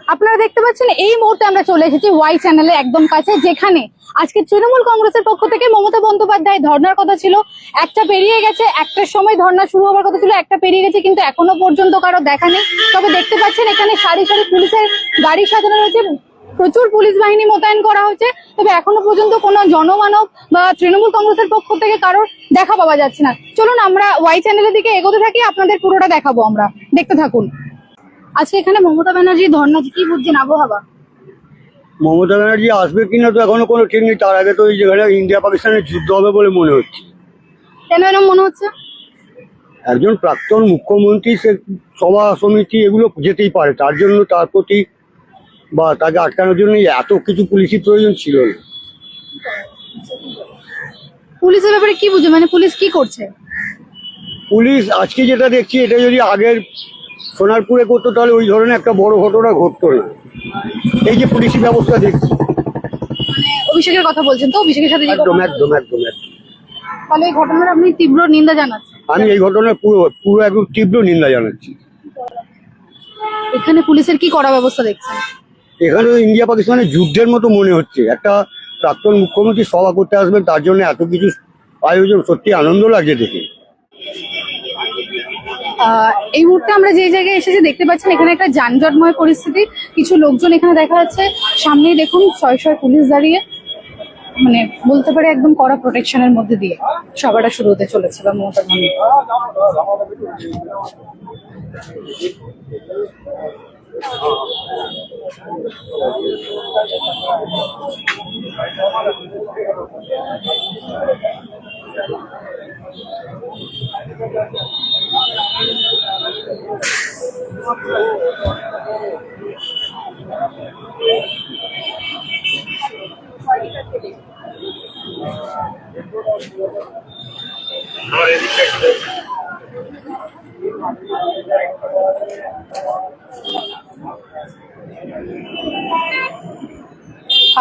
আপনারা দেখতে পাচ্ছেন এই মুহূর্তে আমরা চলে এসেছি ওয়াই চ্যানেলে একদম কাছে, যেখানে আজকে তৃণমূল কংগ্রেসের পক্ষ থেকে মমতা বন্দ্যোপাধ্যায় ধর্নার কথা ছিল। একটা পেরিয়ে গেছে, একটার সময় ধর্না শুরু হওয়ার কথা ছিল, একটা পেরিয়ে গেছে, কিন্তু এখনো পর্যন্ত কারো দেখা নেই। তবে দেখতে পাচ্ছেন এখানে সারি সারি পুলিশের গাড়ি সাজানো রয়েছে, প্রচুর পুলিশ বাহিনী মোতায়েন করা হয়েছে। তবে এখনো পর্যন্ত কোনো জনমানব বা তৃণমূল কংগ্রেসের পক্ষ থেকে কারোর দেখা পাওয়া যাচ্ছে না। চলুন আমরা ওয়াই চ্যানেলের দিকে এগোতে থাকি, আপনাদের পুরোটা দেখাবো, আমরা দেখতে থাকুন। আজকে এখানে মমতা ব্যানার্জি ধর্না, কি বুঝছেন আবহাওয়া? মমতা ব্যানার্জি আসবে কিনা তো এখনো কোনো ঠিক নেই। তার আগে তো এই যেখানে ইন্ডিয়া পাকিস্তানের যুদ্ধ হবে বলে মনে হচ্ছে। কেন এরকম মনে হচ্ছে? একজন প্রাক্তন মুখ্যমন্ত্রী, সে সভা সমিতি এগুলো যেতেই পারে, তার জন্য তার প্রতি বা তাকে আটকানোর জন্য এত কিছু পুলিশি প্রয়োজন ছিল না। পুলিশের ব্যাপারে কি বুঝে, মানে পুলিশ কি করছে? পুলিশ আজকে যেটা দেখছি, এটা যদি আগের সোনারপুরে করতো তাহলে ওই ধরনের একটা বড় ঘটনা ঘটতো না। এই যে পুলিশি ব্যবস্থা দেখছি, মানে অভিষেকের কথা বলছেন তো? অভিষেকের সাথে যে একদম ঘটনা- একদম একদম একদম তাহলে এই ঘটনার আপনি তীব্র নিন্দা জানাচ্ছেন? আমি এই ঘটনার পুরো পুরো একদম তীব্র নিন্দা জানাচ্ছি। এখানে পুলিশের কি কড়া ব্যবস্থা দেখছেন? এখানে ইন্ডিয়া পাকিস্তানের যুদ্ধের মতো মনে হচ্ছে। একটা প্রাক্তন মুখ্যমন্ত্রী সভা করতে আসবেন, তার জন্য এত কিছু আয়োজন, সত্যি আনন্দ লাগছে দেখে। এই মুহূর্তে আমরা যে জায়গায় এসেছি দেখতে পাচ্ছেন এখানে একটা যানজটময় পরিস্থিতি। কিছু লোকজন এখানে দেখা যাচ্ছে, সামনেই দেখুন শয়ে শয়ে পুলিশ দাঁড়িয়ে, মানে বলতে পারে একদম কড়া প্রোটেকশনের মধ্যে দিয়ে সভাটা শুরু হতে চলেছে বা মমতা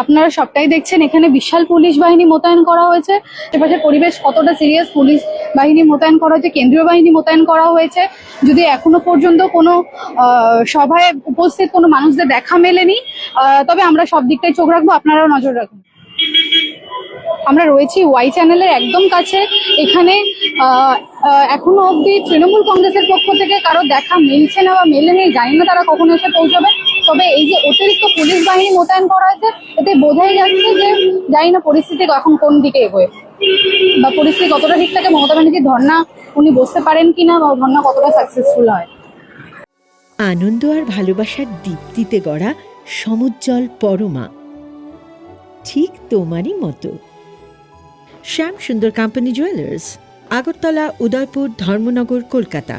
আপনারা সবটাই দেখছেন, এখানে বিশাল পুলিশ বাহিনী মোতায়েন করা হয়েছে। এপাশে পরিবেশ কতটা সিরিয়াস, পুলিশ বাহিনী মোতায়েন করা হয়েছে, কেন্দ্রীয় বাহিনী মোতায়েন করা হয়েছে। যদি এখনো পর্যন্ত কোনো সভায় উপস্থিত কোনো মানুষদের দেখা মেলেনি, তবে আমরা সব দিকটাই চোখ রাখবো, আপনারাও নজর রাখুন। আমরা রয়েছি ওয়াই চ্যানেলের একদম কাছে। এখানে এখনো অবধি তৃণমূল কংগ্রেসের পক্ষ থেকে কারো দেখা মিলছে না বা মেলেনি, জানি না তারা কখন এসে পৌঁছবে। তবে এই যে অতিরিক্ত পুলিশ বাহিনী মোতায়েন করা হয়েছে, এতে বোঝাই যাচ্ছে যে জানি না পরিস্থিতি এখন কোন দিকে এগোয় বা পরিস্থিতি কতটা ঠিক থাকে। মমতা ব্যানার্জির ধর্না উনি বসতে পারেন কিনা বা ধর্না কতটা সাকসেসফুল হয়। আনন্দ আর ভালোবাসার দীপ্তিতে গড়া সমুজ্জ্বল পরমা, ঠিক তোমারই মতো। শ্যাম সুন্দর কোম্পানি জুয়েলার্স, আগরতলা, উদয়পুর, ধর্মনগর, কলকাতা।